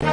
Good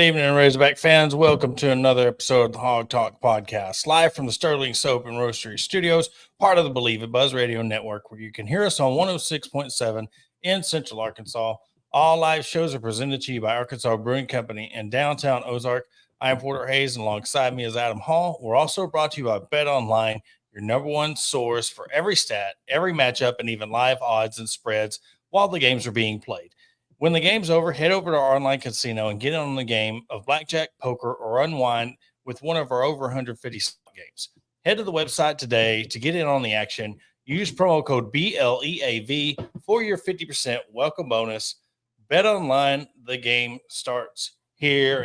evening, Razorback fans. Welcome to another episode of the Hawg Talk podcast, live from the Sterling Soap and Roastery Studios, part of the Believe It Buzz Radio Network, where you can hear us on 106.7 in Central Arkansas. All live shows are presented to you by Arkansas Brewing Company in downtown Ozark. I am Porter Hayes, and alongside me is Adam Hall. We're also brought to you by Bet Online, your number one source for every stat, every matchup, and even live odds and spreads while the games are being played. When the game's over, head over to our online casino and get in on the game of blackjack, poker, or unwind with one of our over 150 games. Head to the website today to get in on the action. Use promo code BLEAV for your 50% welcome bonus. Bet Online, the game starts here.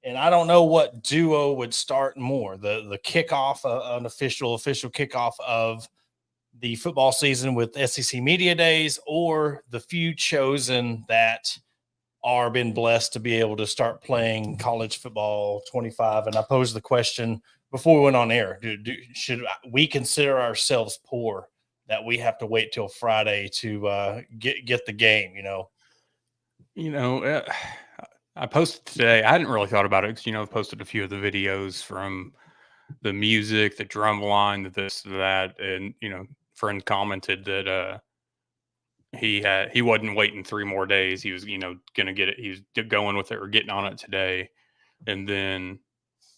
And I don't know what duo would start more. The kickoff, an official kickoff of the football season with SEC Media Days, or the few chosen that are been blessed to be able to start playing college football 25. And I posed the question before we went on air, should we consider ourselves poor that we have to wait till Friday to get the game, I posted today. I hadn't really thought about it because, I've posted a few of the videos from the music, the drum line, the this, that, and, friend commented that he wasn't waiting 3 more days. He was, gonna get it. He was going with it or getting on it today. And then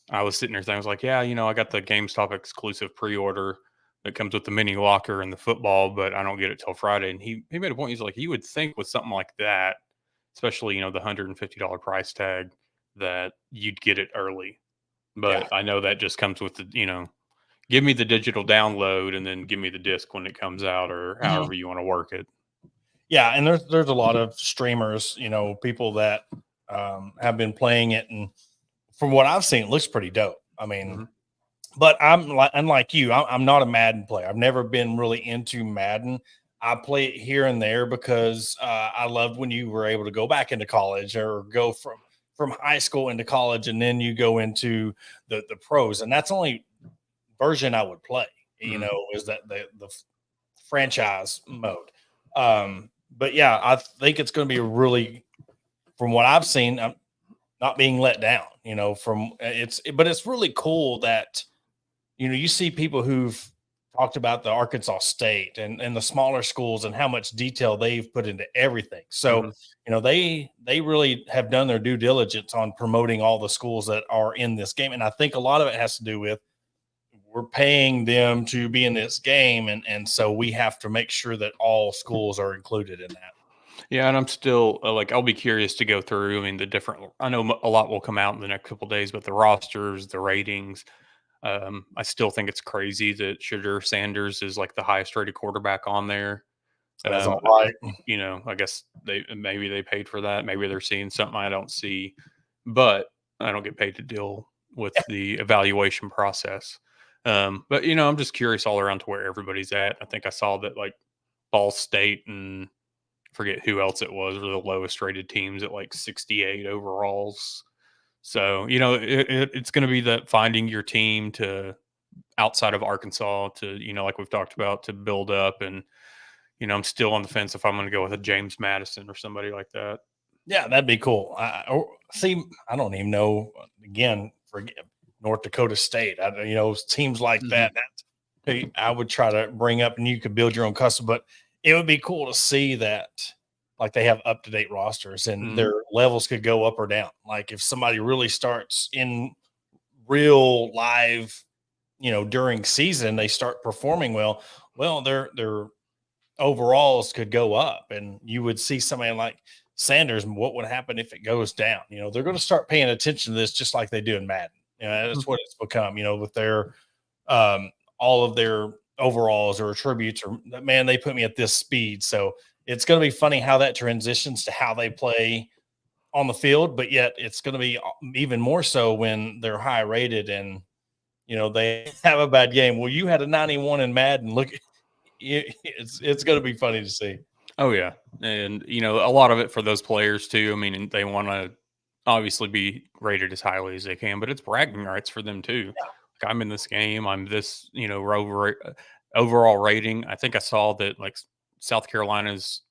I was sitting there thinking, I was like, yeah, I got the GameStop exclusive pre-order that comes with the mini locker and the football, but I don't get it till Friday. And he made a point. He's like, you would think with something like that, especially, the $150 price tag, that you'd get it early. But yeah. I know that just comes with the, give me the digital download and then give me the disc when it comes out, or however you want to work it. Yeah, and there's a lot of streamers, people that have been playing it, and from what I've seen, it looks pretty dope. I mean, but unlike you, I'm not a Madden player. I've never been really into Madden. I play it here and there because I loved when you were able to go back into college or go from high school into college, and then you go into the pros, and that's the only version I would play, is that the franchise mode. But yeah, I think it's going to be really, from what I've seen, I'm not being let down, but it's really cool that, you see people who've talked about the Arkansas State and the smaller schools and how much detail they've put into everything. So, they really have done their due diligence on promoting all the schools that are in this game. And I think a lot of it has to do with, we're paying them to be in this game. And so we have to make sure that all schools are included in that. Yeah. And I'm still I'll be curious to go through. I mean, I know a lot will come out in the next couple of days, but the rosters, the ratings, I still think it's crazy that Shedeur Sanders is like the highest rated quarterback on there. That's all right. I guess maybe they paid for that. Maybe they're seeing something I don't see, but I don't get paid to deal with the evaluation process. But I'm just curious all around to where everybody's at. I think I saw that like Ball State and forget who else it was were the lowest rated teams at like 68 overalls. So, it's going to be that finding your team to outside of Arkansas to, like we've talked about, to build up. And, I'm still on the fence if I'm going to go with a James Madison or somebody like that. Yeah, that'd be cool. I don't even know, again, forget North Dakota State. Teams like that I would try to bring up, and you could build your own custom, but it would be cool to see that, like, they have up-to-date rosters and their levels could go up or down. Like if somebody really starts in real live, during season, they start performing well. Well, their overalls could go up, and you would see somebody like Sanders. What would happen if it goes down? They're going to start paying attention to this just like they do in Madden. That's what it's become. With their all of their overalls or attributes, or man, they put me at this speed. So it's going to be funny how that transitions to how they play on the field, but yet it's going to be even more so when they're high rated and they have a bad game. Well, you had a 91 in Madden. Look, it's going to be funny to see. Oh yeah, and a lot of it for those players too. I mean, they want to obviously be rated as highly as they can, but it's bragging rights for them too. Yeah. Like, I'm in this game. I'm this overall rating. I think I saw that like South Carolina's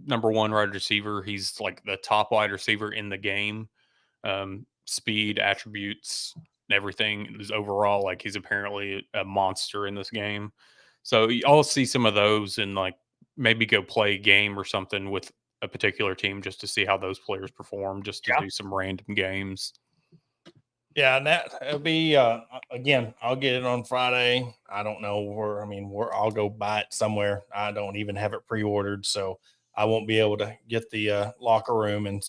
number one wide receiver. He's like the top wide receiver in the game. Speed, attributes, everything is overall like he's apparently a monster in this game. So I'll see some of those and like maybe go play a game or something with a particular team just to see how those players perform, just to do some random games. Yeah, and that'll be again. I'll get it on Friday. I don't know where. I mean, I'll go buy it somewhere. I don't even have it pre-ordered, so I won't be able to get the locker room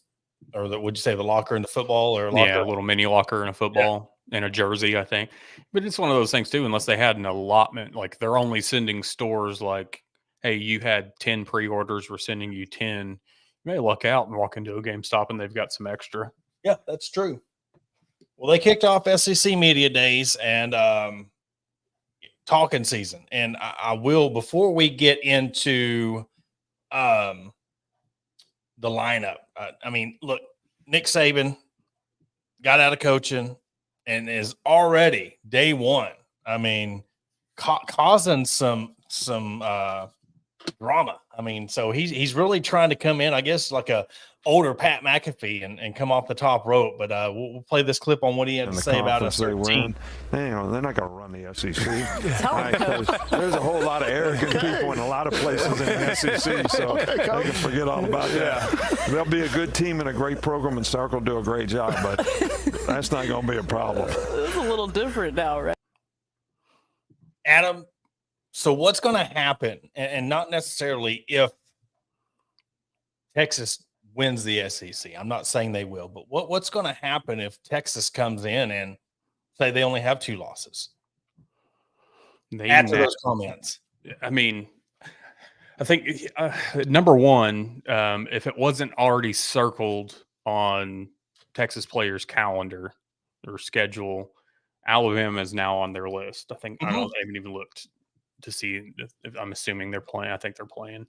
or would you say the locker in the football or locker? Yeah, a little mini locker and a football and a jersey, I think. But it's one of those things too. Unless they had an allotment, like they're only sending stores like, hey, you had 10 pre-orders, we're sending you 10. You may luck out and walk into a GameStop and they've got some extra. Yeah, that's true. Well, they kicked off SEC Media Days and talking season. And I will, before we get into the lineup, I mean, look, Nick Saban got out of coaching and is already day one. I mean, causing some drama. I mean, so he's really trying to come in, I guess, like a older Pat McAfee and come off the top rope. But we'll play this clip on what he had to say about us. They're not going to run the SEC. There's a whole lot of arrogant people in a lot of places in the SEC, so they can forget all about that. They'll be a good team and a great program, and Stark will do a great job, but that's not going to be a problem. It's a little different now, right? Adam, so what's going to happen, and not necessarily if Texas wins the SEC. I'm not saying they will, but what's going to happen if Texas comes in and say they only have 2 losses? After those comments. I mean, I think number one, if it wasn't already circled on Texas players' calendar or schedule, Alabama is now on their list. I think I haven't even looked to see if I'm assuming they're playing. I think they're playing.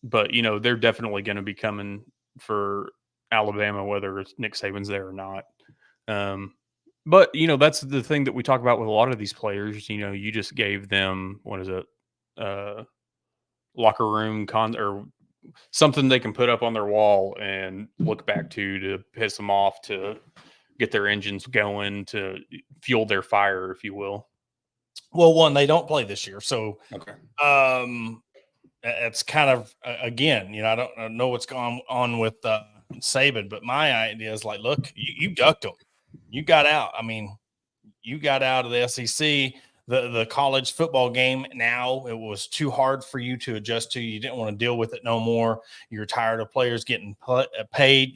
But, they're definitely going to be coming for Alabama, whether it's Nick Saban's there or not. But, that's the thing that we talk about with a lot of these players. You just gave them, locker room or something they can put up on their wall and look back to piss them off, to get their engines going, to fuel their fire, if you will. Well, one, they don't play this year. So, okay. It's kind of, again, I don't know what's going on with Saban, but my idea is like, look, you ducked them. You got out. I mean, you got out of the SEC, the college football game. Now it was too hard for you to adjust to. You didn't want to deal with it no more. You're tired of players getting paid.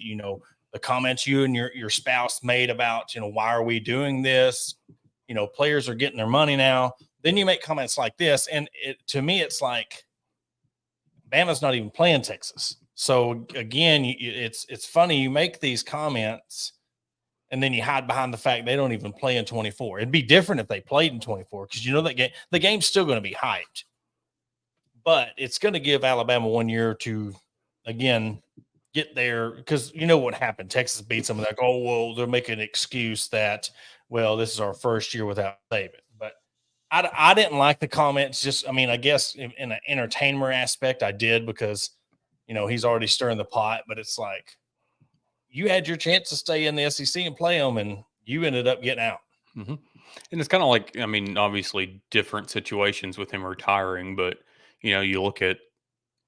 The comments you and your spouse made about, why are we doing this? Players are getting their money now. Then you make comments like this. And to me, it's like, Bama's not even playing Texas. So again, it's funny. You make these comments and then you hide behind the fact they don't even play in 24. It'd be different if they played in 24 because that the game's still going to be hyped. But it's going to give Alabama 1 year to, again, get there because what happened. Texas beats them. They're like, oh, well, they're making an excuse that, well, this is our first year without Saban. But I didn't like the comments. Just, I mean, I guess in an entertainment aspect, I did because, he's already stirring the pot. But it's like you had your chance to stay in the SEC and play them, and you ended up getting out. Mm-hmm. And it's kind of like, I mean, obviously different situations with him retiring, but, you look at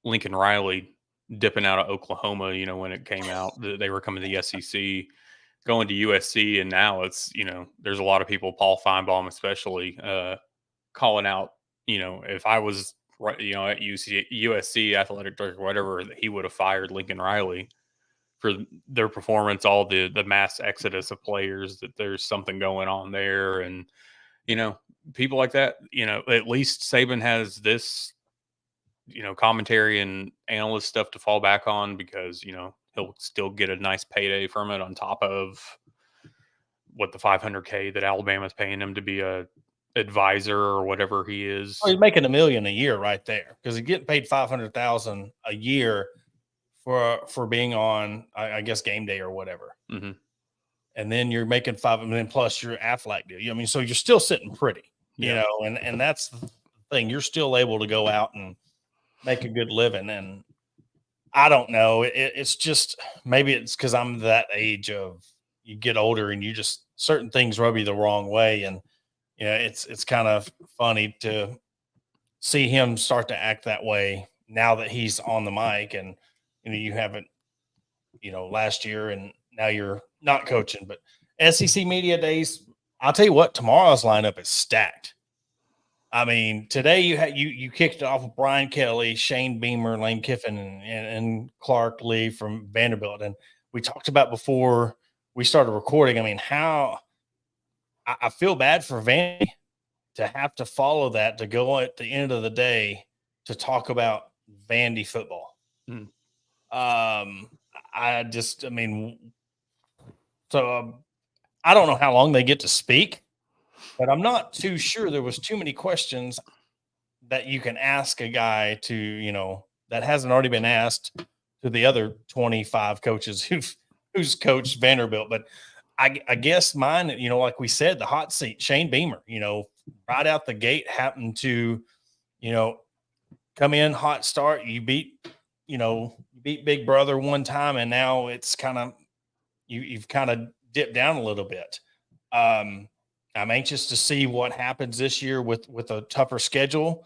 Lincoln Riley dipping out of Oklahoma, when it came out that they were coming to the SEC. going to USC, and now it's, there's a lot of people, Paul Feinbaum especially, calling out, if I was right, at USC athletic director, whatever, that he would have fired Lincoln Riley for their performance, all the mass exodus of players, that there's something going on there. And, people like that, at least Saban has this, commentary and analyst stuff to fall back on, because, he'll still get a nice payday from it on top of what the $500K that Alabama's paying him to be a advisor or whatever he is. Well, he's making $1 million a year right there, because he's getting paid $500,000 a year for being on, I guess, game day or whatever. Mm-hmm. And then you're making $5 million plus your Aflac deal. I mean, so you're still sitting pretty, and that's the thing. You're still able to go out and make a good living. And I don't know. It's just, maybe it's because I'm that age of, you get older and you just, certain things rub you the wrong way. And, it's kind of funny to see him start to act that way now that he's on the mic. And, you haven't, last year, and now you're not coaching. But SEC Media Days, I'll tell you what, tomorrow's lineup is stacked. I mean, today you kicked it off with Brian Kelly, Shane Beamer, Lane Kiffin, and Clark Lee from Vanderbilt. And we talked about before we started recording, I mean, how I feel bad for Vandy to have to follow that, to go at the end of the day to talk about Vandy football. I don't know how long they get to speak, but I'm not too sure there was too many questions that you can ask a guy to, that hasn't already been asked to the other 25 coaches who's coached Vanderbilt. But I guess mine, like we said, the hot seat, Shane Beamer, right out the gate happened to, come in hot start. You beat Big Brother one time, and now it's kind of, you've kind of dipped down a little bit. I'm anxious to see what happens this year with a tougher schedule,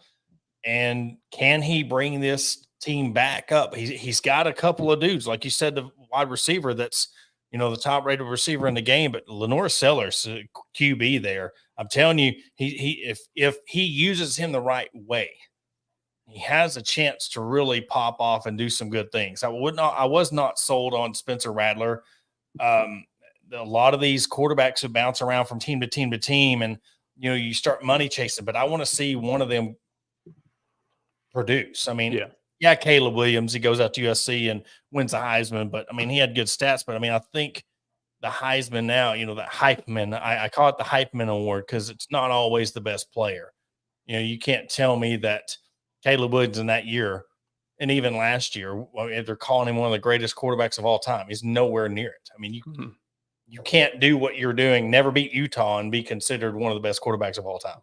and can he bring this team back up? He's got a couple of dudes, like you said, the wide receiver that's, the top rated receiver in the game, but Lenore Sellers, QB there. I'm telling you, if he uses him the right way, he has a chance to really pop off and do some good things. I was not sold on Spencer Rattler. A lot of these quarterbacks who bounce around from team to team to team, and you start money chasing. But I want to see one of them produce. I mean, yeah, Caleb Williams, he goes out to USC and wins the Heisman, but I mean, he had good stats. But I mean, I think the Heisman now, the hype man, I call it the hype man award, because it's not always the best player. You can't tell me that Caleb Williams in that year, and even last year, they're calling him one of the greatest quarterbacks of all time. He's nowhere near it. I mean, you can't do what you're doing, never beat Utah, and be considered one of the best quarterbacks of all time.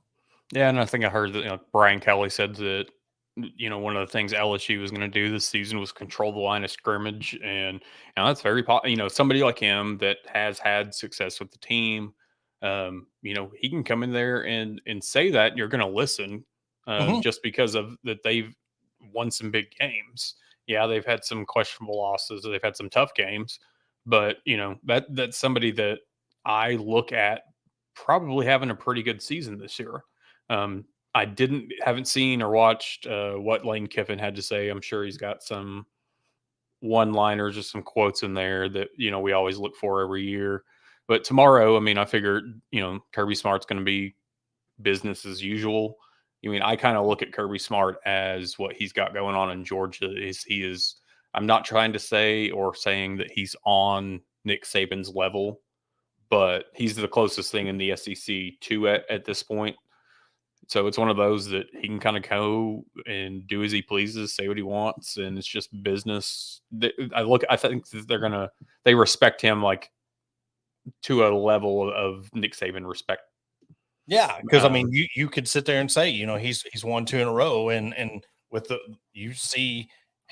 Yeah, and I think I heard that Brian Kelly said that one of the things LSU was going to do this season was control the line of scrimmage, and that's very somebody like him that has had success with the team. He can come in there and say that, and you're going to listen, just because of that they've won some big games. Yeah, they've had some questionable losses, they've had some tough games, but that's somebody that I look at probably having a pretty good season this year. I haven't seen or watched what Lane Kiffin had to say. I'm sure he's got some one-liners or some quotes in there that, we always look for every year. But tomorrow, I mean, I figured, Kirby Smart's going to be business as usual. I mean, I kind of look at Kirby Smart as what he's got going on in Georgia is I'm not trying to say or saying that he's on Nick Saban's level, but he's the closest thing in the SEC to it at this point. So it's one of those that he can kind of go and do as he pleases, say what he wants, and it's just business. I think they respect him like to a level of Nick Saban respect. Yeah, because I mean, you could sit there and say, he's won 2 in a row, and you see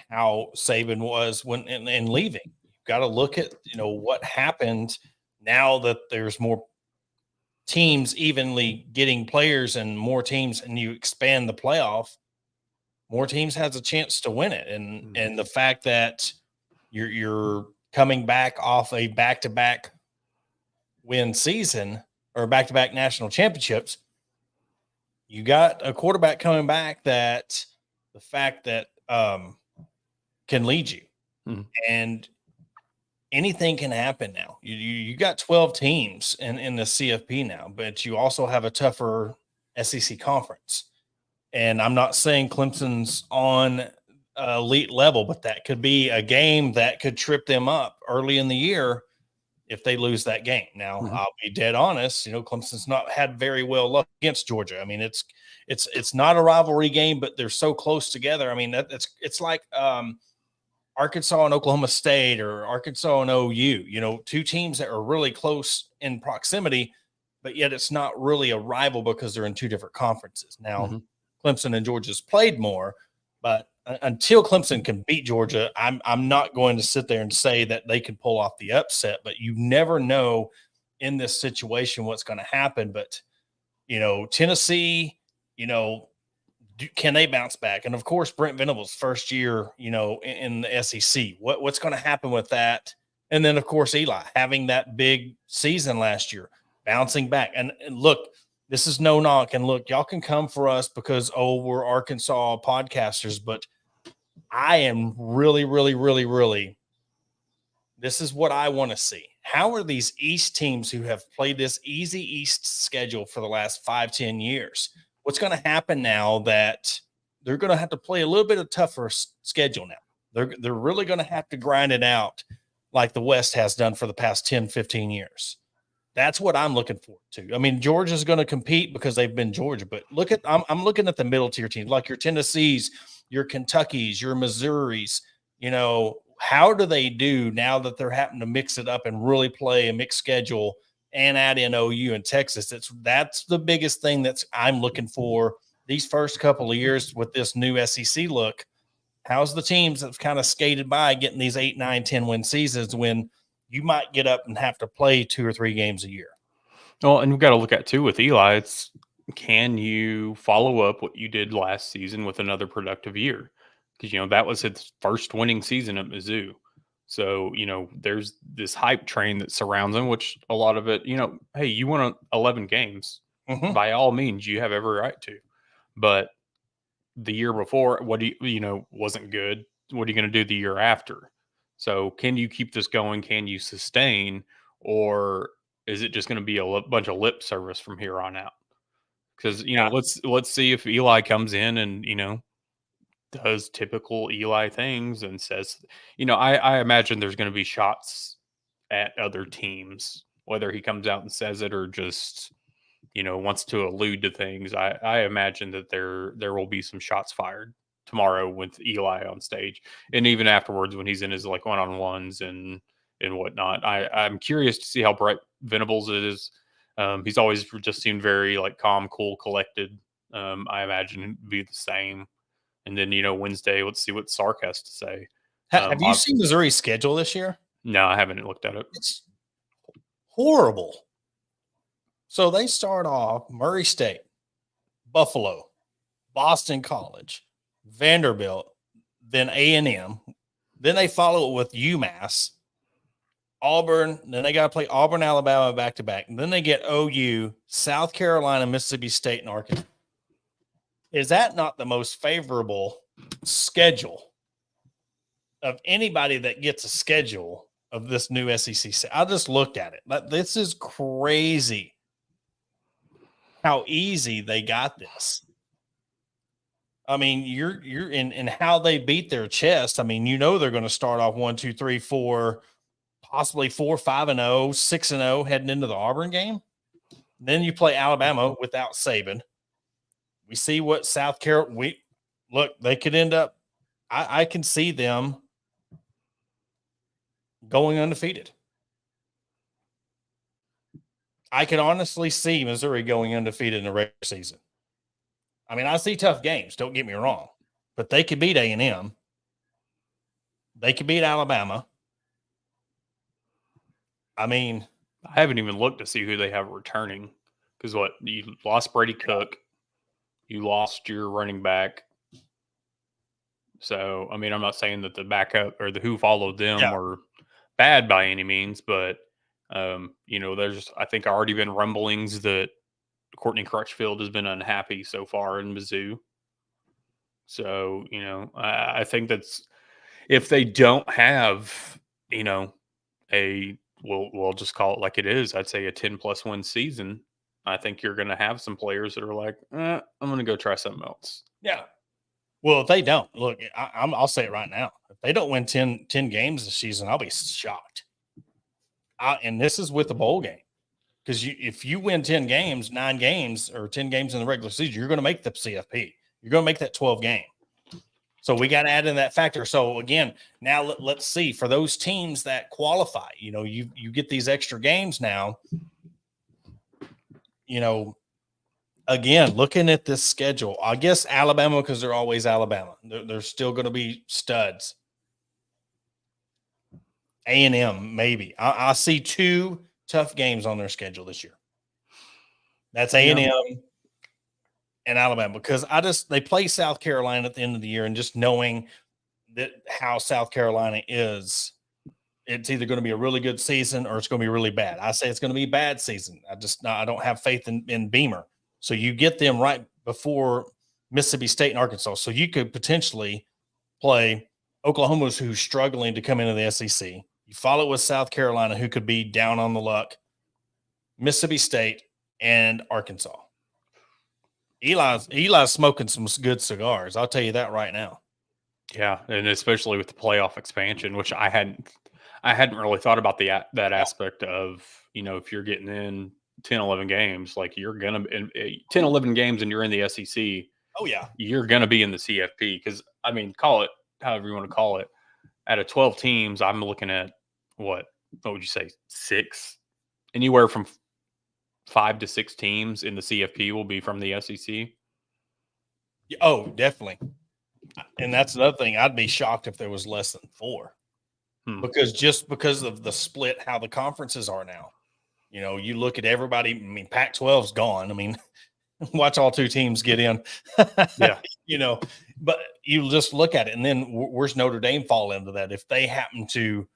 how Saban was when in leaving. You've got to look at what happened now that there's more teams evenly getting players and more teams, and you expand the playoff, more teams has a chance to win it. And the fact that you're coming back off a back-to-back win season or back-to-back national championships, you got a quarterback coming back that the fact that can lead you. Mhm. And anything can happen now. You got 12 teams in the CFP now, but you also have a tougher SEC conference. And I'm not saying Clemson's on elite level, but that could be a game that could trip them up early in the year if they lose that game. Now, I'll be dead honest. Clemson's not had very well luck against Georgia. I mean, it's not a rivalry game, but they're so close together. I mean, it's like Arkansas and Oklahoma State or Arkansas and OU. Two teams that are really close in proximity, but yet it's not really a rival because they're in two different conferences. Now, Clemson and Georgia's played more, but until Clemson can beat Georgia, I'm not going to sit there and say that they can pull off the upset, but you never know in this situation what's going to happen. But, Tennessee, can they bounce back? And of course, Brent Venables' first year, in the SEC, what's going to happen with that? And then of course, Eli having that big season last year, bouncing back. And look, this is no knock. And look, y'all can come for us because, we're Arkansas podcasters, but I am really, really, really, really, this is what I want to see. How are these East teams who have played this easy East schedule for the last 5-10 years? What's going to happen now that they're going to have to play a little bit of tougher schedule now? They're really going to have to grind it out like the West has done for the past 10-15 years. That's what I'm looking forward to. I mean, Georgia's going to compete because they've been Georgia, but I'm looking at the middle tier teams like your Tennessees, your Kentuckys, your Missouris. How do they do now that they're having to mix it up and really play a mixed schedule and add in OU and Texas? That's the biggest thing I'm looking for these first couple of years with this new SEC look. How's the teams that have kind of skated by getting these 8, 9, 10 win seasons when you might get up and have to play 2 or 3 games a year? Well, and we've got to look at too with Eli. Can you follow up what you did last season with another productive year? Because that was his first winning season at Mizzou. So there's this hype train that surrounds him, which a lot of it, hey, you won 11 games. By all means, you have every right to. But the year before, what do you wasn't good? What are you going to do the year after? So can you keep this going? Can you sustain, or is it just going to be a bunch of lip service from here on out? Because let's see if Eli comes in and does typical Eli things and says, I imagine there's going to be shots at other teams, whether he comes out and says it or just wants to allude to things. I imagine that there will be some shots fired tomorrow with Eli on stage, and even afterwards when he's in his like one-on-ones and whatnot. I'm curious to see how Brett Venables is. He's always just seemed very like calm, cool, collected. I imagine it'd be the same. And then Wednesday, let's see what Sark has to say. Have you seen Missouri's schedule this year? No, I haven't looked at it. It's horrible. So they start off Murray State, Buffalo, Boston College, Vanderbilt, then A&M. Then they follow it with UMass, Auburn. Then they got to play Auburn, Alabama back-to-back. And then they get OU, South Carolina, Mississippi State, and Arkansas. Is that not the most favorable schedule of anybody that gets a schedule of this new SEC? I just looked at it. This is crazy how easy they got this. I mean, you're in how they beat their chest. I mean, they're going to start off 1, 2, 3, 4, possibly 4, 5-0, 6-0 heading into the Auburn game. Then you play Alabama without Saban. We see what South Carolina. They could end up. I can see them going undefeated. I can honestly see Missouri going undefeated in the regular season. I mean, I see tough games. Don't get me wrong, but they could beat A&M. They could beat Alabama. I mean, I haven't even looked to see who they have returning because you lost Brady Cook. You lost your running back. So, I mean, I'm not saying that the backup or the who followed them were bad by any means, but There's I think already been rumblings that Courtney Crutchfield has been unhappy so far in Mizzou. So, I think that's if they don't have, we'll just call it like it is. I'd say a 10+ win season. I think you're going to have some players that are like, I'm going to go try something else. Yeah. Well, if they don't, look, I'll say it right now. If they don't win 10 games this season, I'll be shocked. And this is with the bowl game. Because if you win 10 games, 9 games, or 10 games in the regular season, you're going to make the CFP. You're going to make that 12 game. So we got to add in that factor. So again, now let's see for those teams that qualify. You get these extra games now. Again, looking at this schedule, I guess Alabama, because they're always Alabama. They're still going to be studs. A&M, maybe. I see 2 tough games on their schedule this year. That's A&M and Alabama, because they play South Carolina at the end of the year, and just knowing that how South Carolina is, it's either going to be a really good season or it's going to be really bad. I say it's going to be a bad season. I don't have faith in Beamer. So you get them right before Mississippi State and Arkansas. So you could potentially play Oklahoma, who's struggling to come into the SEC. You follow it with South Carolina, who could be down on the luck, Mississippi State, and Arkansas. Eli's smoking some good cigars. I'll tell you that right now. Yeah, and especially with the playoff expansion, which I hadn't really thought about that aspect of, if you're getting in 10, 11 games, like you're going to 10, 11 games and you're in the SEC. Oh yeah. You're going to be in the CFP because call it however you want to call it. Out of 12 teams, I'm looking at what would you say? 6, anywhere from 5 to 6 teams in the CFP will be from the SEC. Oh, definitely. And that's another thing. I'd be shocked if there was less than 4, because of the split, how the conferences are now. You look at everybody. Pac-12's gone. Watch all 2 teams get in. Yeah. But you just look at it, and then where's Notre Dame fall into that if they happen to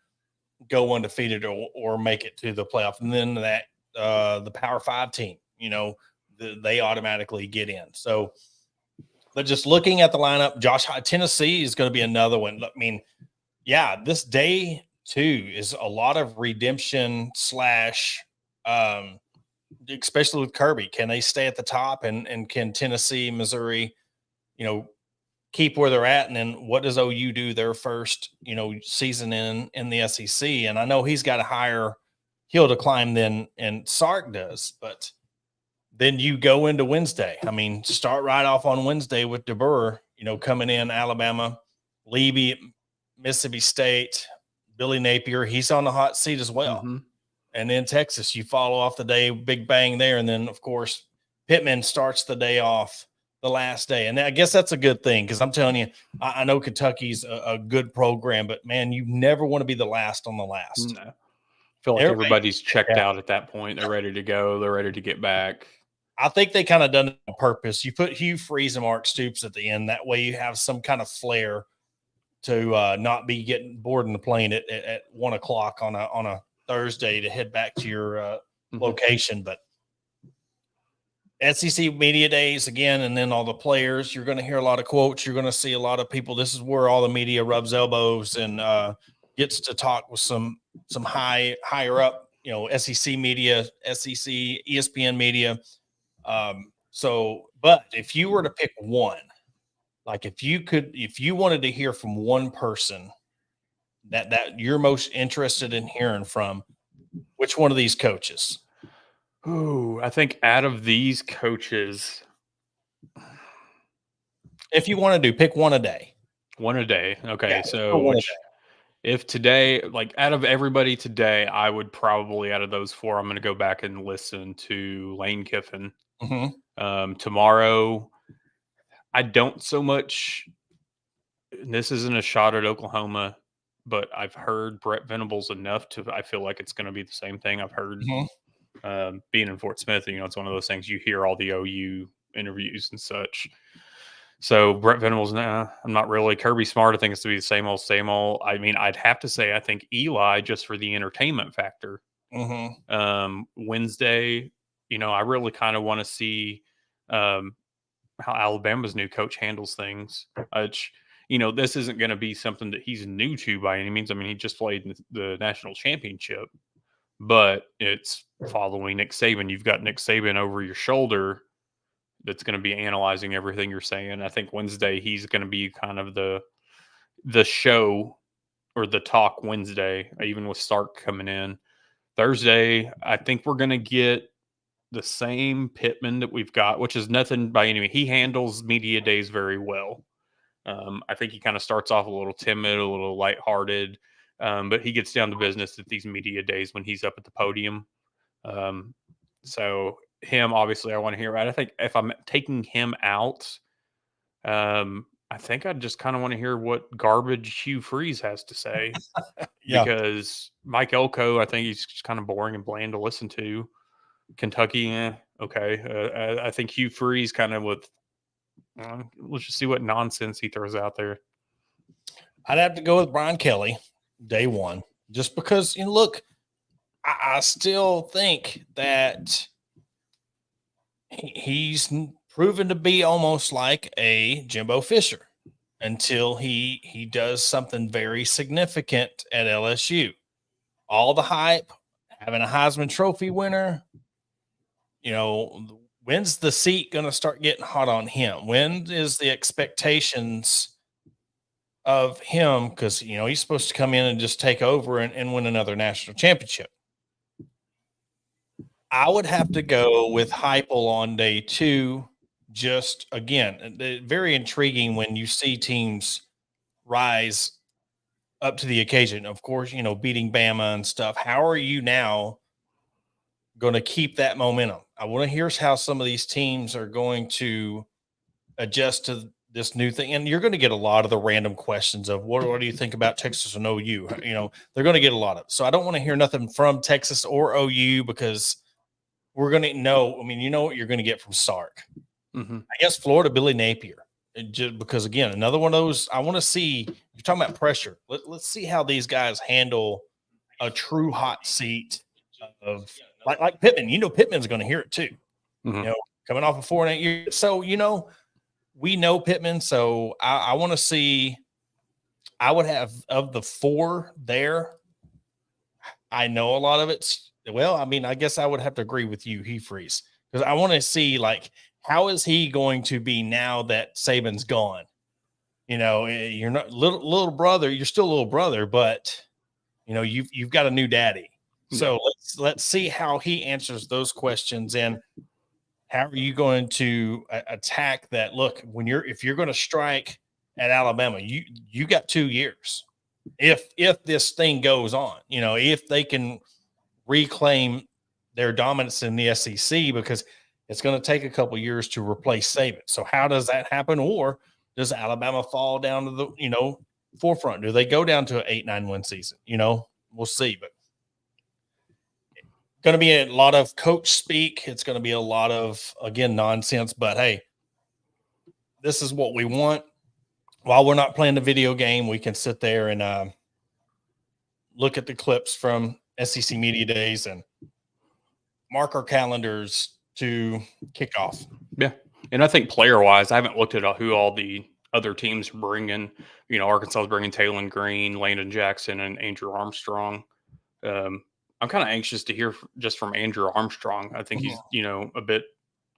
go undefeated or make it to the playoff, and then that the Power 5 team, they automatically get in. So, but just looking at the lineup, Tennessee is going to be another one. This day 2 is a lot of redemption / especially with Kirby. Can they stay at the top, and can Tennessee, Missouri, keep where they're at? And then what does OU do their first, season in the SEC? And I know he's got a higher hill to climb than Sark does, but then you go into Wednesday. Start right off on Wednesday with DeBurr, coming in, Alabama, Levy, Mississippi State, Billy Napier. He's on the hot seat as well. Mm-hmm. And then Texas, you follow off the day, big bang there. And then, of course, Pittman starts the day off the last day. And I guess that's a good thing, because I'm telling you, I know Kentucky's a good program, but, man, you never want to be the last on the last. No. I feel like everybody's checked out at that point. They're ready to go. They're ready to get back. I think they kind of done it on purpose. You put Hugh Freeze and Mark Stoops at the end. That way you have some kind of flair to not be getting bored in the plane at 1 o'clock on a Thursday to head back to your location. But SEC media days again, and then all the players, you're going to hear a lot of quotes. You're going to see a lot of people. This is where all the media rubs elbows and gets to talk with some higher up, SEC media, SEC, ESPN media. But if you were to pick one, like if you wanted to hear from one person that you're most interested in hearing from, which one of these coaches? Ooh, I think out of these coaches, if you want to pick one a day. One a day. Okay. Yeah, so if today, like out of everybody today, I would probably, out of those 4, I'm going to go back and listen to Lane Kiffin. Mm-hmm. Tomorrow, I don't so much, this isn't a shot at Oklahoma, but I've heard Brett Venables enough I feel like it's going to be the same thing. I've heard being in Fort Smith, it's one of those things you hear all the OU interviews and such. So Brett Venables, I'm not really. Kirby Smart, I think it's to be the same old, same old. I'd have to say, I think Eli, just for the entertainment factor, Wednesday, I really kind of want to see how Alabama's new coach handles things. This isn't going to be something that he's new to by any means. I mean, he just played in the national championship, but it's following Nick Saban. You've got Nick Saban over your shoulder that's going to be analyzing everything you're saying. I think Wednesday he's going to be kind of the show or the talk Wednesday, even with Stark coming in. Thursday, I think we're going to get the same Pittman that we've got, which is nothing by any means. He handles media days very well. I think he kind of starts off a little timid, a little lighthearted, but he gets down to business at these media days when he's up at the podium. So him, obviously, I want to hear about. I think if I'm taking him out, I think I just kind of want to hear what garbage Hugh Freeze has to say. Because Mike Elko, I think he's just kind of boring and bland to listen to. Kentucky, okay. I think Hugh Freeze kind of with, let's just see what nonsense he throws out there. I'd have to go with Brian Kelly, day one, just because, look, I still think that he's proven to be almost like a Jimbo Fisher until he does something very significant at LSU. All the hype, having a Heisman Trophy winner, when's the seat going to start getting hot on him? When is the expectations of him? Because, he's supposed to come in and just take over and win another national championship. I would have to go with Heupel on day two. Just, again, very intriguing when you see teams rise up to the occasion. Of course, beating Bama and stuff. How are you now going to keep that momentum? I want to hear how some of these teams are going to adjust to this new thing. And you're going to get a lot of the random questions of what do you think about Texas and OU? They're going to get a lot of it. So I don't want to hear nothing from Texas or OU because we're going to know. I mean, you know what you're going to get from Sark. Mm-hmm. I guess Florida, Billy Napier. Just because, again, another one of those, I want to see, you're talking about pressure. Let's see how these guys handle a true hot seat of like Pittman. Pittman's going to hear it too. Mm-hmm. Coming off of 4 and 8 years. So, we know Pittman. So I want to see, I would have of the 4 there. I know a lot of it's, I guess I would have to agree with you, Hugh Freeze, because I want to see how is he going to be now that Saban's gone? You're not little brother, you're still a little brother, but you've got a new daddy. So let's see how he answers those questions and how are you going to attack that? Look, if you're going to strike at Alabama, you got 2 years. If this thing goes on, if they can reclaim their dominance in the SEC, because it's going to take a couple years to replace Saban. So how does that happen? Or does Alabama fall down to the, forefront? Do they go down to an 8-9 win season? We'll see, but going to be a lot of coach speak. It's going to be a lot of, again, nonsense, but hey, this is what we want. While we're not playing the video game, we can sit there and look at the clips from SEC Media Days and mark our calendars to kick off. Yeah. And I think player-wise, I haven't looked at who all the other teams are bringing. Arkansas is bringing Taylon Green, Landon Jackson, and Andrew Armstrong. I'm kind of anxious to hear just from Andrew Armstrong. I think he's, a bit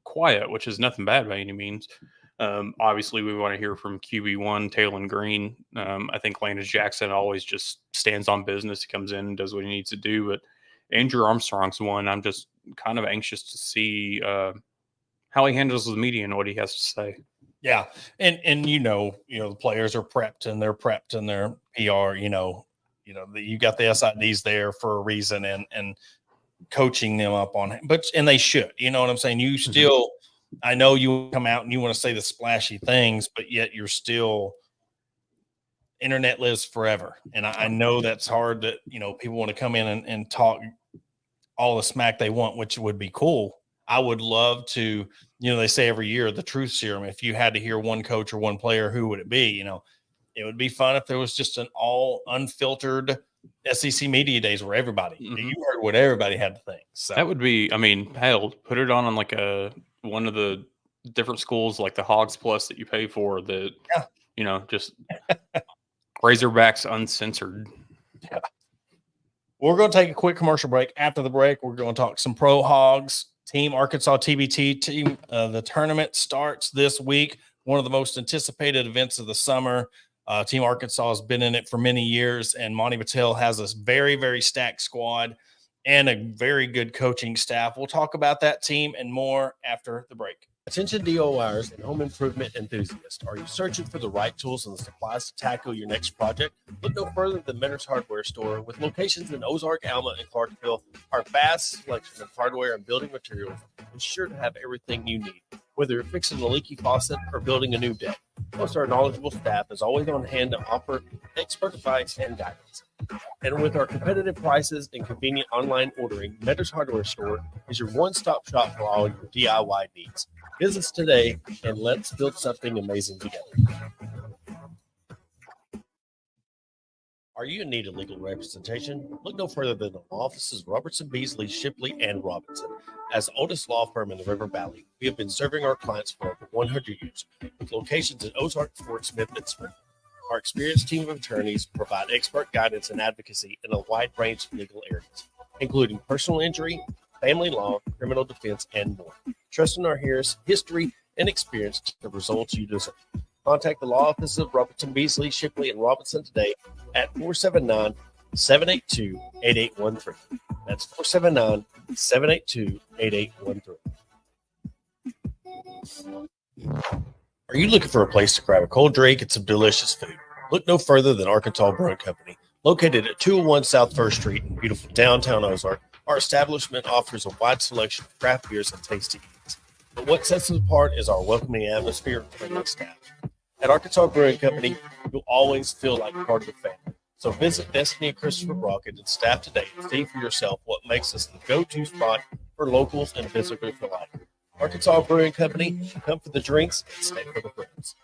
quiet, which is nothing bad by any means. Obviously, we want to hear from QB1, Taylon Green. I think Landon Jackson always just stands on business. He comes in and does what he needs to do. But Andrew Armstrong's one I'm just kind of anxious to see how he handles the media and what he has to say. Yeah. And the players are prepped and they're prepped and their PR, you got the SIDs there for a reason and coaching them up on it. And they should, you know what I'm saying? You still, I know you come out and you want to say the splashy things, but yet you're still, internet lives forever. And I know that's hard that, people want to come in and talk all the smack they want, which would be cool. I would love to, they say every year, the truth serum, if you had to hear one coach or one player, who would it be? It would be fun if there was just an all unfiltered SEC media days where everybody, Mhm. you heard what everybody had to think. So That would be, I mean, hell, put it on like one of the different schools like the Hogs Plus that you pay for that, Yeah. Just Razorbacks uncensored. Yeah. We're going to take a quick commercial break. After the break, we're going to talk some pro hogs. Team Arkansas TBT team. The tournament starts this week. One of the most anticipated events of the summer. Team Arkansas has been in it for many years, and Monty Patel has a very, very stacked squad and a very good coaching staff. We'll talk about that team and more after the break. Attention DIYers and home improvement enthusiasts. Are you searching for the right tools and the supplies to tackle your next project? Look no further than Mentor's Hardware Store. With locations in Ozark, Alma, and Clarksville, our vast selection of hardware and building materials is sure to have everything you need. Whether you're fixing a leaky faucet or building a new deck, plus our knowledgeable staff is always on hand to offer expert advice and guidance. And with our competitive prices and convenient online ordering, Mentor's Hardware Store is your one-stop shop for all your DIY needs. Visit us today and let's build something amazing together. Are you in need of legal representation? Look no further than the law offices of Robertson, Beasley, Shipley, and Robinson. As the oldest law firm in the River Valley, we have been serving our clients for over 100 years, with locations in Ozark, Fort Smith, and Spring. Our experienced team of attorneys provide expert guidance and advocacy in a wide range of legal areas, including personal injury, family law, criminal defense, and more. Trust in our history and experience to the results you deserve. Contact the law offices of Robertson, Beasley, Shipley, and Robinson today at 479-782-8813. That's 479-782-8813. Are you looking for a place to grab a cold drink and some delicious food? Look no further than Arkansas Brewing Company. Located at 201 South 1st Street in beautiful downtown Ozark, our establishment offers a wide selection of craft beers and tasty eats. But what sets us apart is our welcoming atmosphere and friendly staff. At Arkansas Brewing Company, you'll always feel like part of the family. So visit Destiny and Christopher Brockett and staff today and see for yourself what makes us the go-to spot for locals and visitors alike. Arkansas Brewing Company, come for the drinks and stay for the friends.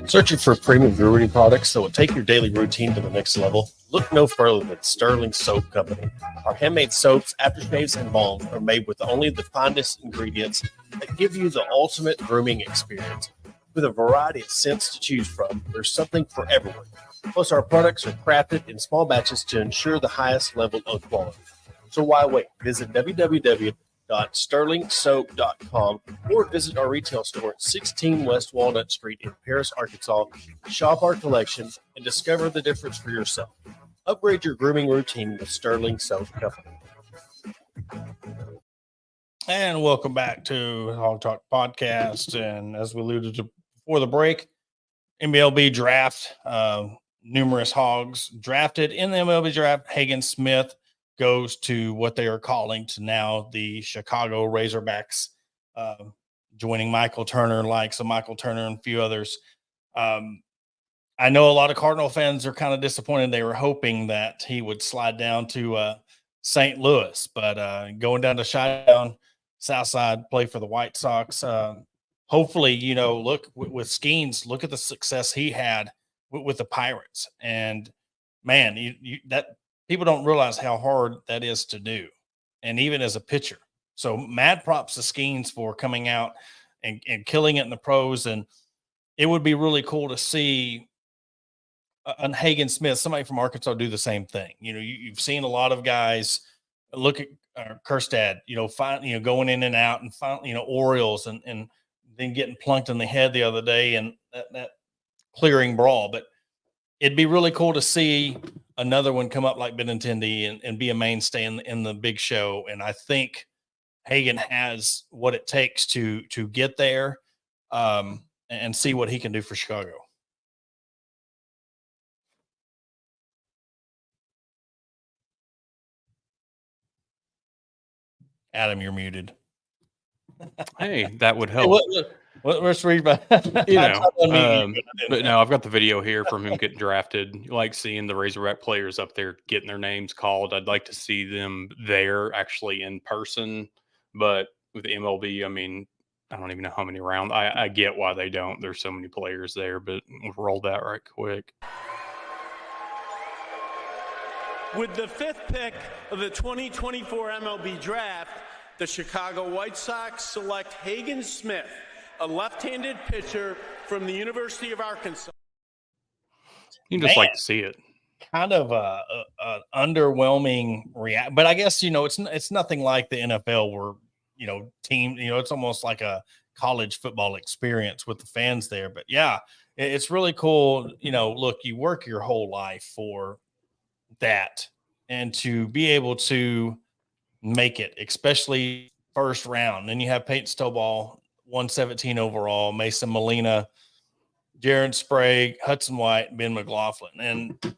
Searching for premium brewery products that will take your daily routine to the next level? Look no further than Sterling Soap Company. Our handmade soaps, aftershaves, and balms are made with only the finest ingredients that give you the ultimate grooming experience. With a variety of scents to choose from, there's something for everyone. Plus, our products are crafted in small batches to ensure the highest level of quality. So why wait? Visit www.sterlingsoap.com or visit our retail store at 16 West Walnut Street in Paris, Arkansas. Shop our collection and discover the difference for yourself. Upgrade your grooming routine with Sterling Soap Company. And welcome back to Hawg Talk Podcast. And as we alluded to before the break, MLB draft, numerous hogs drafted in the MLB draft. Hagen Smith goes to what they are calling to now the Chicago Razorbacks, joining Michael Turner, likes of Michael Turner and a few others. I know a lot of Cardinal fans are kind of disappointed. They were hoping that he would slide down to St. Louis, but going down to Cheyenne, Southside, play for the White Sox. Hopefully, look with Skeens, look at the success he had with the Pirates. And man, that people don't realize how hard that is to do, and even as a pitcher. So mad props to Skeens for coming out and killing it in the pros. And it would be really cool to see an Hagen Smith, somebody from Arkansas, do the same thing. You've seen a lot of guys look at Kerstad, going in and out, and finally, Orioles, and then getting plunked in the head the other day, and that clearing brawl. But it'd be really cool to see another one come up like Benintendi and be a mainstay in the big show. And I think Hagen has what it takes to get there, and see what he can do for Chicago. Adam, you're muted. Hey, that would help. Let's read about but no, I've got the video here from him getting drafted. You like seeing the Razorback players up there getting their names called. I'd like to see them there actually in person. But with the MLB, I mean, I don't even know how many rounds. I get why they don't. There's so many players there, but we'll roll that right quick. With the 5th pick of the 2024 MLB Draft, the Chicago White Sox select Hagen Smith, a left-handed pitcher from the University of Arkansas. You just like to see it. Kind of a underwhelming react, but I guess it's nothing like the NFL where team it's almost like a college football experience with the fans there. But yeah, it's really cool. Look, you work your whole life for that, and to be able to make it, especially first round. Then you have Peyton Stovall, 117 overall, Mason Molina, Jaron Sprague, Hudson White, Ben McLaughlin, and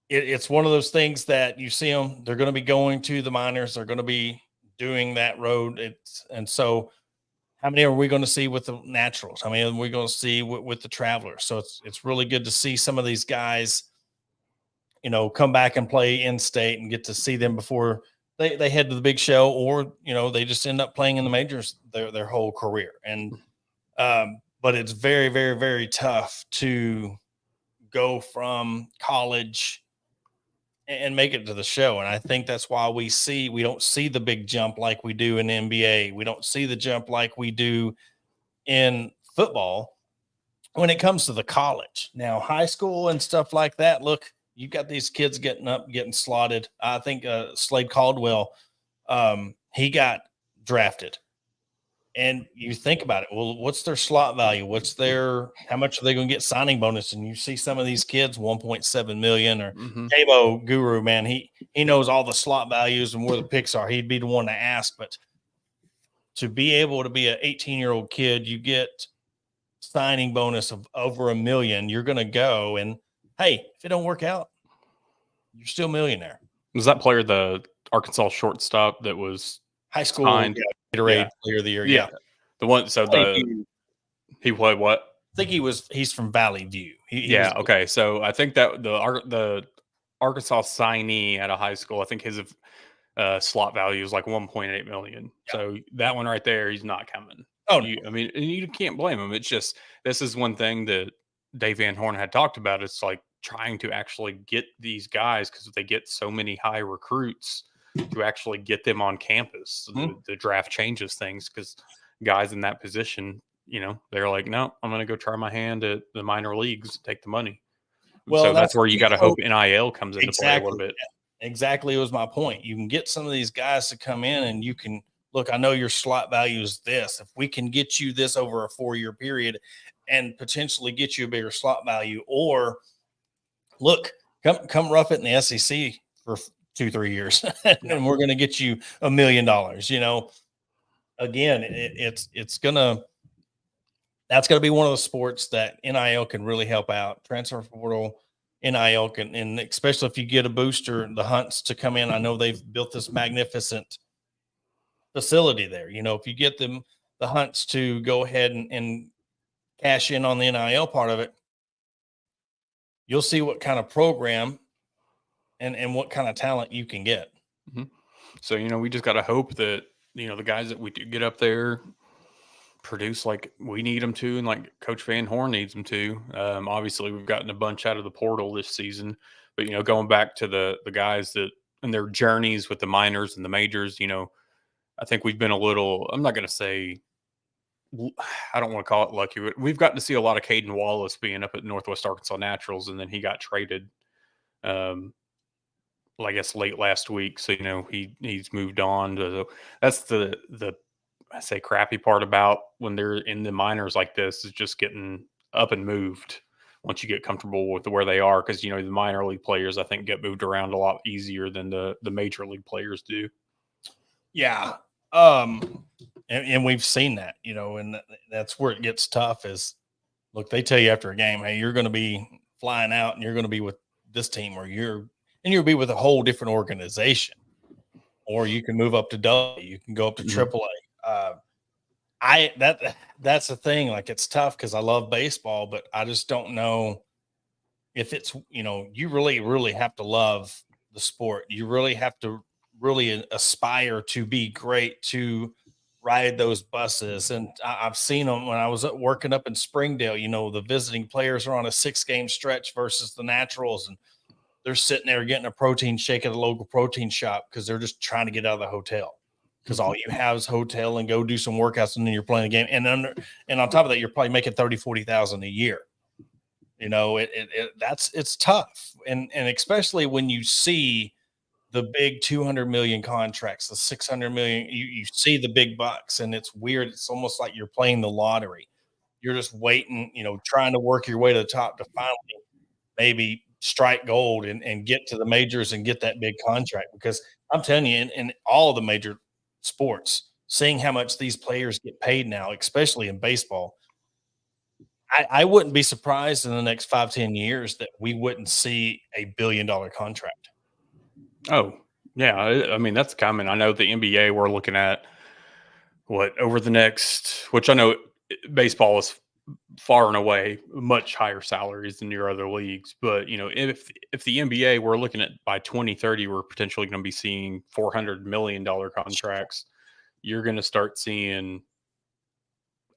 it's one of those things that you see them. They're going to be going to the minors. They're going to be doing that road. And so, how many are we going to see with the naturals? How many are we going to see with the travelers? So it's really good to see some of these guys, come back and play in state and get to see them before they head to the big show, or they just end up playing in the majors their whole career. And but it's very, very, very tough to go from college and make it to the show. And I think that's why we don't see the big jump like we do in the NBA. We don't see the jump like we do in football when it comes to the college. Now, high school and stuff like that, look, you've got these kids getting slotted. I think Slade Caldwell, he got drafted. And you think about it, well, what's their slot value? How much are they going to get signing bonus? And you see some of these kids, 1.7 million, or Dabo Guru, man, he knows all the slot values and where the picks are. He'd be the one to ask. But to be able to be an 18-year-old kid, you get signing bonus of over $1 million. You're going to go, and hey, if it don't work out, you're still a millionaire. Was that player the Arkansas shortstop that was high school signed? Gatorade Player of the Year? Yeah. The one. So he played what? I think he's from Valley View. Okay. So I think that the Arkansas signee at a high school, I think his slot value is like 1.8 million. Yeah. So that one right there, he's not coming. Oh, I mean, you can't blame him. It's just, this is one thing that Dave Van Horn had talked about. It's like trying to actually get these guys, because they get so many high recruits, to actually get them on campus. The draft changes things, because guys in that position, they're like, no, I'm going to go try my hand at the minor leagues, take the money. Well, so that's where you got to hope NIL comes into play a little bit. Exactly. Was my point. You can get some of these guys to come in, and you can look, I know your slot value is this. If we can get you this over a 4-year period and potentially get you a bigger slot value, or look, come rough it in the SEC for 2-3 years and we're going to get you $1 million. Again, that's going to be one of the sports that NIL can really help out. Transfer portal, NIL can, and especially if you get a booster, the Hunts to come in. I know they've built this magnificent facility there. If you get the Hunts to go ahead and cash in on the NIL part of it, you'll see what kind of program and what kind of talent you can get. Mm-hmm. So, we just got to hope that, the guys that we do get up there produce like we need them to, and like Coach Van Horn needs them to. Obviously, we've gotten a bunch out of the portal this season, but, going back to the guys that and their journeys with the minors and the majors, I think we've been a little, I'm not going to say, I don't want to call it lucky, but we've gotten to see a lot of Caden Wallace being up at Northwest Arkansas Naturals, and then he got traded, I guess late last week. So, he's moved on to that's the I say crappy part about when they're in the minors like this, is just getting up and moved once you get comfortable with where they are. Cause the minor league players, I think, get moved around a lot easier than the major league players do. Yeah. And we've seen that, and that's where it gets tough is, look, they tell you after a game, hey, you're going to be flying out and you're going to be with this team, or you'll be with a whole different organization, or you can move up to W, you can go up to AAA. That's the thing. Like, it's tough because I love baseball, but I just don't know if it's, you really, really have to love the sport. You really have to really aspire to be great to ride those buses. And I've seen them when I was working up in Springdale. The visiting players are on a 6-game stretch versus the Naturals, and they're sitting there getting a protein shake at a local protein shop because they're just trying to get out of the hotel. Because all you have is hotel and go do some workouts, and then you're playing a game. And on top of that, you're probably making 30,000-40,000 a year. It's tough. And especially when you see the big 200 million contracts, the 600 million, you see the big bucks, and it's weird. It's almost like you're playing the lottery. You're just waiting, trying to work your way to the top to finally maybe strike gold and get to the majors and get that big contract. Because I'm telling you, in all the major sports, seeing how much these players get paid now, especially in baseball, I wouldn't be surprised in the next 5-10 years that we wouldn't see a $1 billion contract. Oh, yeah. I mean, that's coming. I know the NBA, we're looking at over the next, which I know baseball is far and away much higher salaries than your other leagues. But, if the NBA, we're looking at by 2030, we're potentially going to be seeing $400 million contracts. You're going to start seeing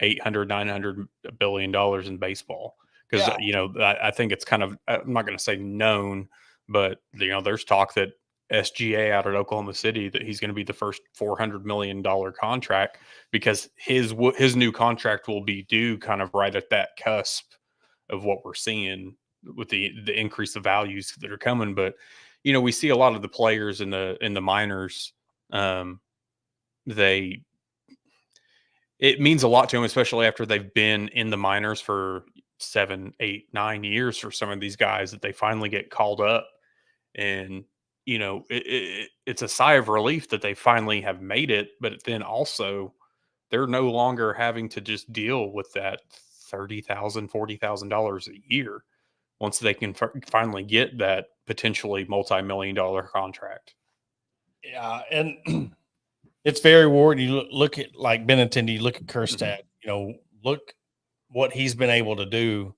$800, $900 billion in baseball. Because, I think it's kind of, I'm not going to say known, but, there's talk that SGA out at Oklahoma City, that he's going to be the first $400 million contract, because his new contract will be due kind of right at that cusp of what we're seeing with the increase of values that are coming. But, we see a lot of the players in the minors, it means a lot to them, especially after they've been in the minors for 7, 8, 9 years for some of these guys, that they finally get called up. And, it's a sigh of relief that they finally have made it. But then also, they're no longer having to just deal with that $30,000, $40,000 a year once they can finally get that potentially multi-million-dollar contract. Yeah, and it's very rewarding. You look at like Benintendi, you look at Kerstad, look what he's been able to do.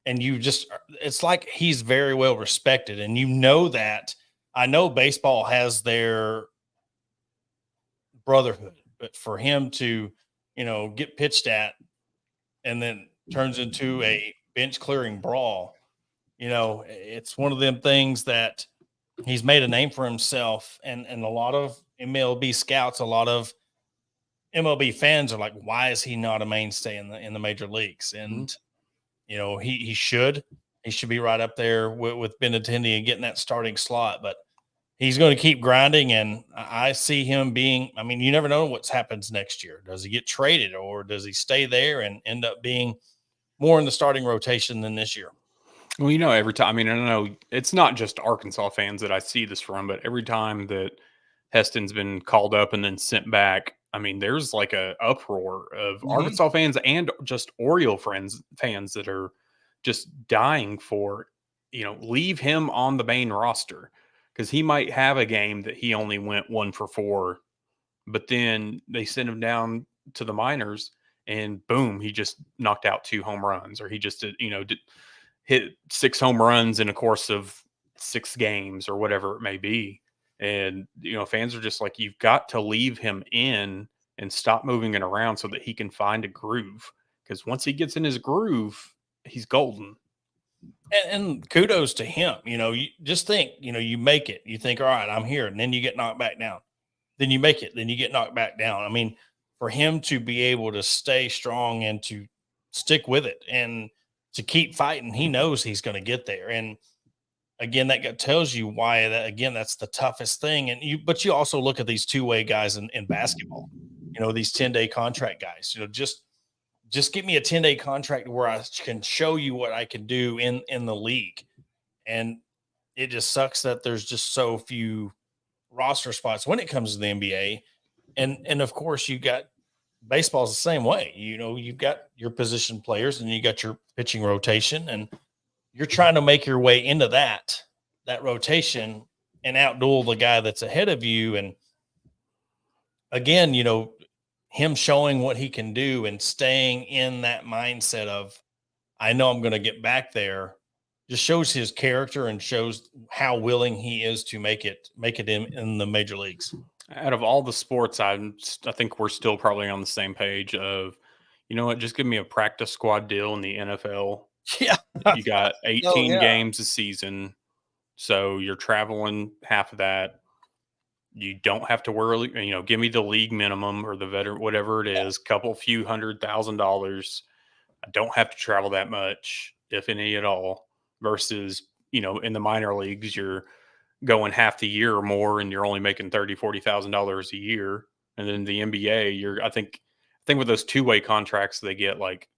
And it's like he's very well respected. And that. I know baseball has their brotherhood, but for him to, get pitched at and then turns into a bench clearing brawl, it's one of them things that he's made a name for himself. And a lot of MLB scouts, a lot of MLB fans are like, why is he not a mainstay in the major leagues? And, he should be right up there with Benintendi and getting that starting slot, but he's going to keep grinding. And I see him being, you never know what happens next year. Does he get traded, or does he stay there and end up being more in the starting rotation than this year? Well, every time, I don't know, it's not just Arkansas fans that I see this from, but every time that Heston's been called up and then sent back, there's like a uproar of Arkansas fans and just Oriole fans that are just dying for, leave him on the main roster, because he might have a game that he only went 1 for 4, but then they send him down to the minors and boom, he just knocked out 2 home runs, or he just hit 6 home runs in a course of 6 games or whatever it may be. And, fans are just like, you've got to leave him in and stop moving it around so that he can find a groove. Because once he gets in his groove, he's golden. And kudos to him. You just think, you make it. You think, all right, I'm here. And then you get knocked back down. Then you make it. Then you get knocked back down. For him to be able to stay strong and to stick with it and to keep fighting, he knows he's going to get there. And again, that tells you why that's the toughest thing. But you also look at these two-way guys in basketball, these 10-day contract guys, just give me a 10-day contract where I can show you what I can do in the league. And it just sucks that there's just so few roster spots when it comes to the NBA. And of course you got baseball's the same way. You've got your position players and you got your pitching rotation, and you're trying to make your way into that rotation and outduel the guy that's ahead of you. And again, him showing what he can do and staying in that mindset of, I know I'm going to get back there, just shows his character and shows how willing he is to make it in the major leagues. Out of all the sports, I think we're still probably on the same page of, you know what, just give me a practice squad deal in the NFL. Yeah. You got Oh, 18 yeah. games a season, so you're traveling half of that. You don't have to worry, give me the league minimum or the veteran, whatever it is, couple few $100,000. I don't have to travel that much, if any at all, versus, in the minor leagues, you're going half the year or more and you're only making $30,000-$40,000 a year. And then the NBA, I think with those two-way contracts, they get like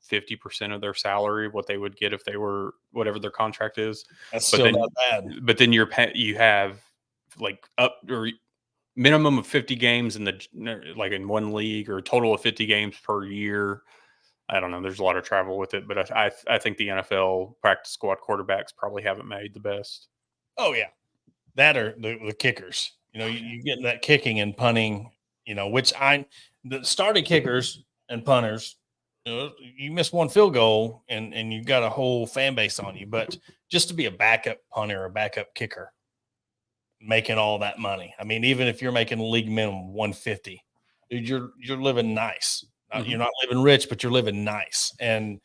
50% of their salary, what they would get if they were whatever their contract is. That's But still then, not bad. but then you have like up or minimum of 50 games in one league, or a total of 50 games per year. I don't know. There's a lot of travel with it, but I think the NFL practice squad quarterbacks probably haven't made the best. Oh, yeah. That or the kickers. You get that kicking and punting, which the starting kickers and punters, you miss one field goal and you've got a whole fan base on you. But just to be a backup punter or a backup kicker, making all that money. I mean, even if you're making league minimum 150, dude, you're living nice. Mm-hmm. You're not living rich, but you're living nice. And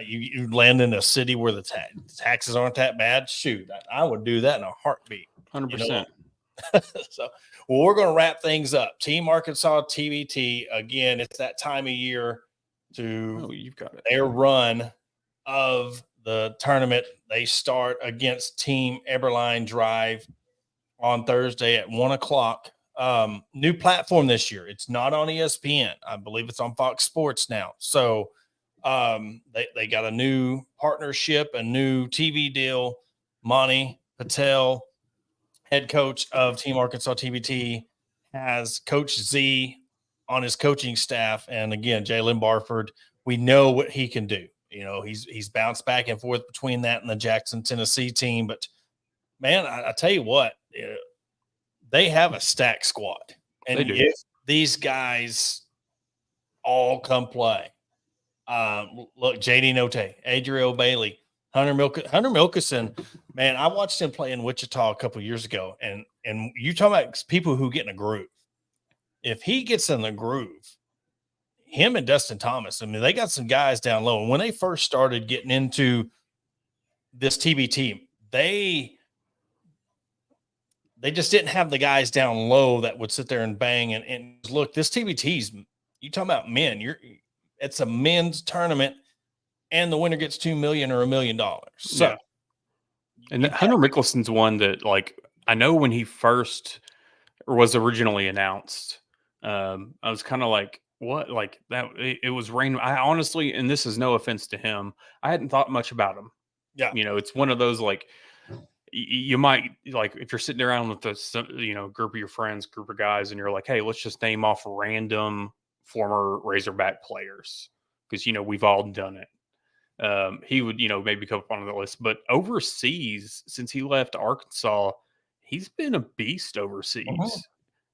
you land in a city where the taxes aren't that bad. Shoot, I would do that in a heartbeat. 100%. So, well, we're going to wrap things up. Team Arkansas TBT, again, it's that time of year to you've got it. their run of the tournament. They start against Team Eberline Drive on Thursday at 1:00. New platform this year. It's not on ESPN. I believe it's on Fox Sports now. So they got a new partnership, a new TV deal. Monty Patel, head coach of Team Arkansas TBT, has Coach Z on his coaching staff. And again, Jalen Barford, we know what he can do. He's bounced back and forth between that and the Jackson, Tennessee team. But, man, I tell you what, they have a stacked squad. And if these guys all come play, look, JD Note, Adriel Bailey, Hunter Milkison, man, I watched him play in Wichita a couple years ago, and you talking about people who get in a groove. If he gets in the groove, him and Dustin Thomas, I mean, they got some guys down low. And when they first started getting into this TBT, they just didn't have the guys down low that would sit there and bang. And look, this TBT's, you talking about men, it's a men's tournament, and the winner gets $2 million or $1 million. So, yeah. And Hunter Mickelson's one that, like, I know when he first was originally announced, I was kind of like, what? Like that? It was random. I honestly, and this is no offense to him, I hadn't thought much about him. Yeah, it's one of those, like, you might, like, if you're sitting around with a group of your friends, group of guys, and you're like, hey, let's just name off random former Razorback players, because we've all done it. He would, maybe come up on the list. But overseas, since he left Arkansas, he's been a beast overseas. Uh-huh.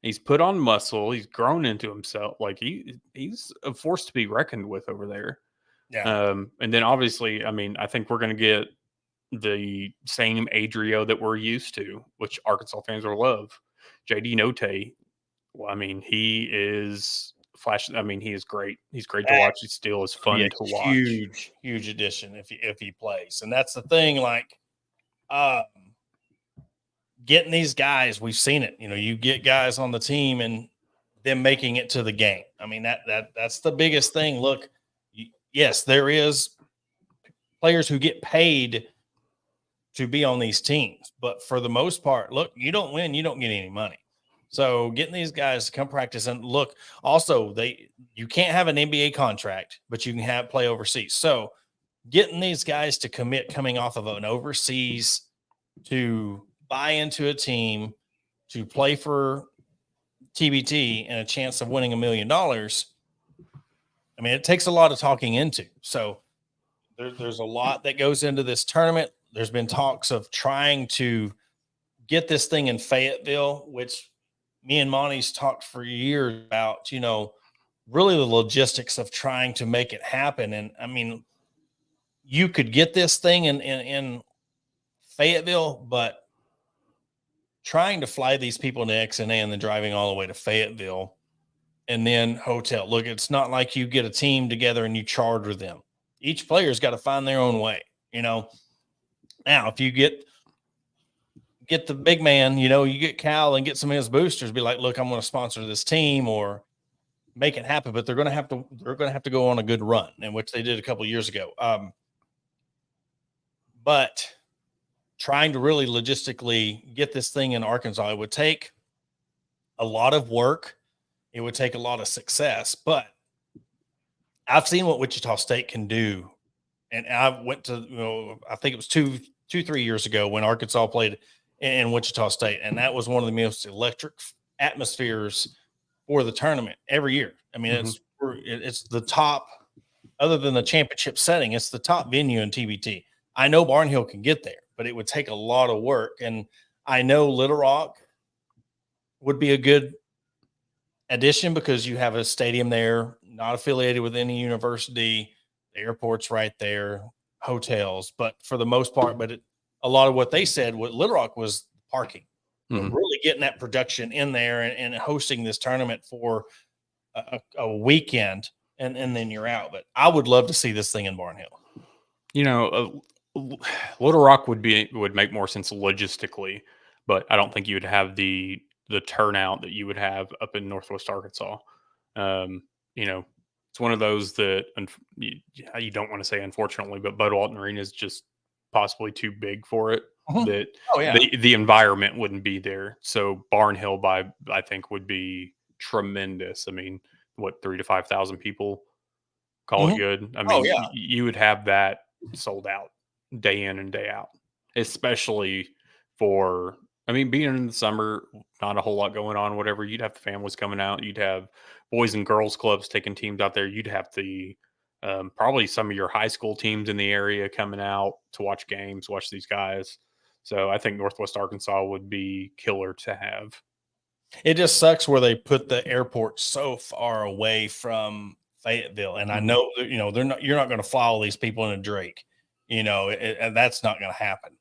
He's put on muscle. He's grown into himself. Like, he's a force to be reckoned with over there. Yeah. And then obviously, I mean, I think we're going to get the same Adrio that we're used to, which Arkansas fans will love. JD Note. Well, I mean, he is flash. I mean, he is great. He's great to watch. He still is fun to watch. Huge addition if he plays. And that's the thing, like, getting these guys, we've seen it. You get guys on the team and them making it to the game. I mean, that's the biggest thing. Look, yes, there is players who get paid to be on these teams, but for the most part, look, you don't win, you don't get any money. So getting these guys to come practice, and look, also you can't have an NBA contract, but you can play overseas. So getting these guys to commit coming off of an overseas to buy into a team to play for TBT and a chance of winning $1 million. I mean, it takes a lot of talking into. So there's a lot that goes into this tournament. There's been talks of trying to get this thing in Fayetteville, which me and Monty's talked for years about, really the logistics of trying to make it happen. And I mean, you could get this thing in Fayetteville, but trying to fly these people into XNA and then driving all the way to Fayetteville and then hotel. Look, it's not like you get a team together and you charter them. Each player's got to find their own way, you know. Now, if you get the big man, you know, you get Cal and get some of his boosters, be like, look, I'm going to sponsor this team or make it happen, but they're going to have to go on a good run, in which they did a couple of years ago. But trying to really logistically get this thing in Arkansas, it would take a lot of work. It would take a lot of success, but I've seen what Wichita State can do. And I went to, you know, I think it was 3 years ago when Arkansas played in Wichita State. And that was one of the most electric atmospheres for the tournament every year. I mean, it's the top, other than the championship setting, it's the top venue in TBT. I know Barnhill can get there, but it would take a lot of work. And I know Little Rock would be a good addition because you have a stadium there, not affiliated with any university. The airport's right there, hotels. But for the most part, a lot of what they said with Little Rock was parking. Really getting that production in there and hosting this tournament for a weekend, and then you're out. But I would love to see this thing in Barnhill. You know, Little Rock would make more sense logistically, but I don't think you would have the turnout that you would have up in Northwest Arkansas. You know, it's one of those that you don't want to say unfortunately, but Bud Walton Arena is just possibly too big for it. That the environment wouldn't be there. So Barnhill I think would be tremendous. I mean, what, 3,000 to 5,000 people, call it good. I mean, you would have that sold out day in and day out, especially for, I mean, being in the summer, not a whole lot going on, whatever. You'd have the families coming out. You'd have boys and girls clubs taking teams out there. You'd have probably some of your high school teams in the area coming out to watch games, watch these guys. So I think Northwest Arkansas would be killer to have. It just sucks where they put the airport so far away from Fayetteville. And I know, you know, you're not going to fly all these people into Drake, you know, and that's not going to happen.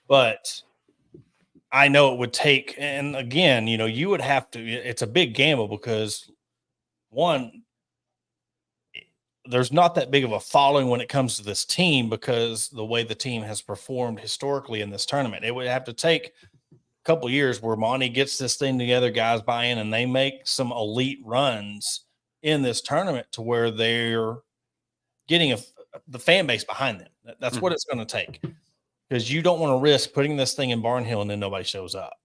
But I know it would take, and again, you know, you would have to, it's a big gamble because one, there's not that big of a following when it comes to this team because the way the team has performed historically in this tournament. It would have to take a couple of years where Monty gets this thing together, guys buy in, and they make some elite runs in this tournament to where they're getting the fan base behind them. That's what it's going to take, because you don't want to risk putting this thing in Barnhill and then nobody shows up.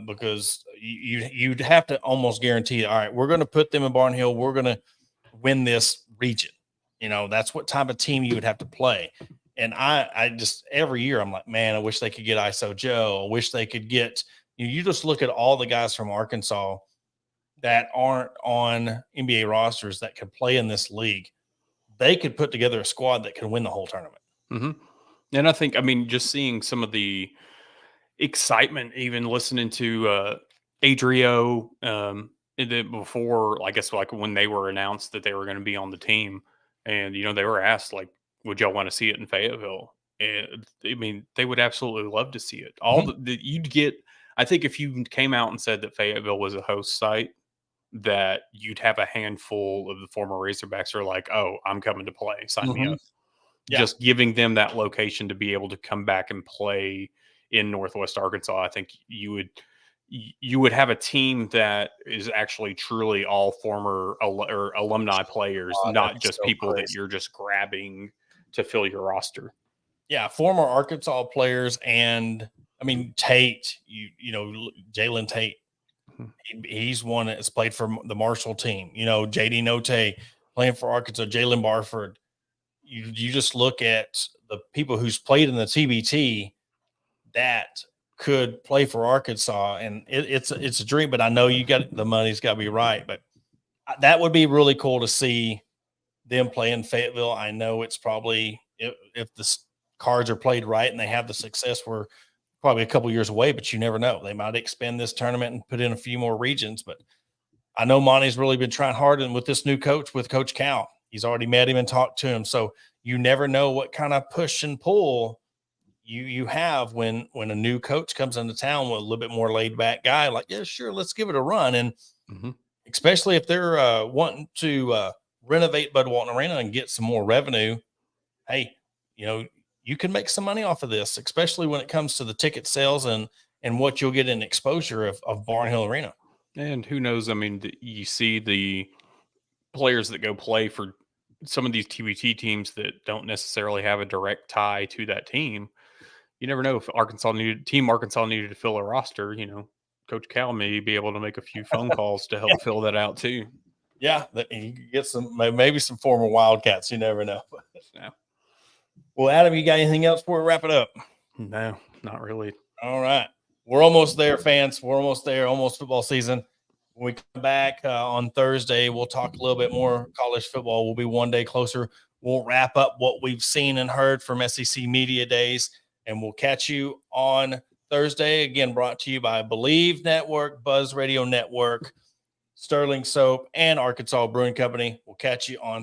Because you'd have to almost guarantee, all right, we're going to put them in Barnhill. We're going to win this region. You know, that's what type of team you would have to play. And I just, every year I'm like, man, I wish they could get ISO Joe. I wish they could get, you just look at all the guys from Arkansas that aren't on NBA rosters that could play in this league. They could put together a squad that could win the whole tournament. And I think, I mean, just seeing some of the excitement, even listening to Adrio, before, I guess, like when they were announced that they were going to be on the team, and, you know, they were asked, like, would y'all want to see it in Fayetteville? And I mean, they would absolutely love to see it. All you'd get, I think if you came out and said that Fayetteville was a host site, that you'd have a handful of the former Razorbacks are like, oh, I'm coming to play. Sign me up. Yeah. Just giving them that location to be able to come back and play in Northwest Arkansas. I think you would have a team that is actually truly all former or alumni players, not just so people that you're just grabbing to fill your roster. Yeah, former Arkansas players, and I mean Tate. You know Jalen Tate. He's one that's played for the Marshall team. You know, JD Note playing for Arkansas. Jalen Barford. You just look at the people who's played in the TBT that could play for Arkansas, and it's a dream. But I know the money's got to be right. But that would be really cool to see them play in Fayetteville. I know it's probably if the cards are played right and they have the success, we're probably a couple years away. But you never know; they might expand this tournament and put in a few more regions. But I know Monty's really been trying hard, and with this new coach, with Coach Cal, he's already met him and talked to him. So you never know what kind of push and pull you have when a new coach comes into town with a little bit more laid back guy, like, yeah, sure, let's give it a run. And especially if they're wanting to renovate Bud Walton Arena and get some more revenue, hey, you can make some money off of this, especially when it comes to the ticket sales and what you'll get in exposure of Barnhill Arena. And who knows? I mean, you see the players that go play for some of these TBT teams that don't necessarily have a direct tie to that team. You never know if Arkansas needed to fill a roster. Coach Cal may be able to make a few phone calls to help fill that out too. Yeah, you could get maybe some former Wildcats. You never know. Yeah. Well, Adam, you got anything else before we wrap it up? No, not really. All right. We're almost there, fans. We're almost there, almost football season. When we come back on Thursday, we'll talk a little bit more college football. We'll be one day closer. We'll wrap up what we've seen and heard from SEC Media Days, and we'll catch you on Thursday. Again, brought to you by Believe Network, Buzz Radio Network, Sterling Soap, and Arkansas Brewing Company. We'll catch you on